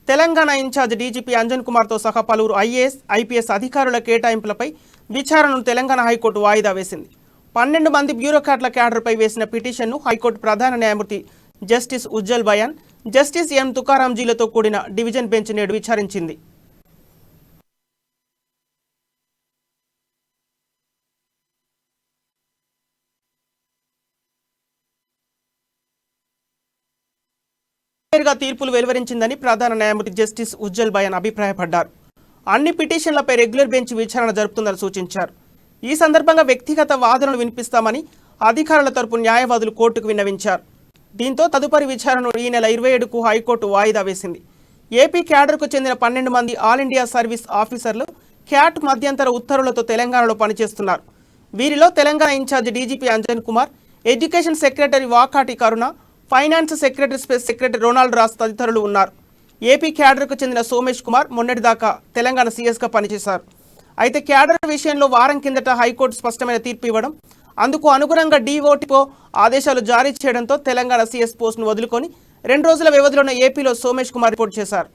Telangana in charge DGP Anjan కుమార్తో సహా పలువురు ఐఏఎస్, ఐపీఎస్ అధికారుల కేటాయింపులపై విచారణను తెలంగాణ హైకోర్టు వాయిదా వేసింది. 12 మంది బ్యూరోక్రాట్ల క్యాడర్పై వేసిన పిటిషన్ను హైకోర్టు ప్రధాన న్యాయమూర్తి justice Ujjal Bhuyan, justice M తుకారాంజీలతో కూడిన డివిజన్ బెంచ్ నేడు విచారించింది. తీర్పులు వెలువరించిందని ప్రధాన న్యాయమూర్తి జస్టిస్ ఉజ్జల్ బయాన్ అభిప్రాయపడ్డారు. అన్ని పిటిషన్లపై రెగ్యులర్ బెంచ్ విచారణ జరుపుతుందని సూచించారు. ఈ సందర్భంగా వ్యక్తిగత వాదనలు వినిపిస్తామని అధికారుల తరపు న్యాయవాదులు కోర్టుకు విన్నవించారు. దీంతో తదుపరి విచారణను ఈ నెల 27కు హైకోర్టు వాయిదా వేసింది. ఏపీ క్యాడర్కు చెందిన 12 మంది ఆల్ ఇండియా సర్వీస్ ఆఫీసర్లు క్యాట్ మధ్యంతర ఉత్తర్వులతో తెలంగాణలో పనిచేస్తున్నారు. వీరిలో Telangana in charge DGP Anjan Kumar, education secretary Vakati Karuna, finance secretary space secretary Ronald Ross తదితరులు ఉన్నారు. ఏపీ క్యాడర్కు చెందిన సోమేష్ కుమార్ మొన్నటిదాకా తెలంగాణ సీఎస్గా పనిచేశారు. అయితే క్యాడర్ విషయంలో వారం కిందట హైకోర్టు స్పష్టమైన తీర్పు ఇవ్వడం, అందుకు అనుగుణంగా డీఓటీఓ ఆదేశాలు జారీ చేయడంతో తెలంగాణ సీఎస్ పోస్టును వదులుకొని 2 రోజుల వ్యవధిలోనే ఏపీలో సోమేష్ కుమార్ రిపోర్ట్ చేశారు.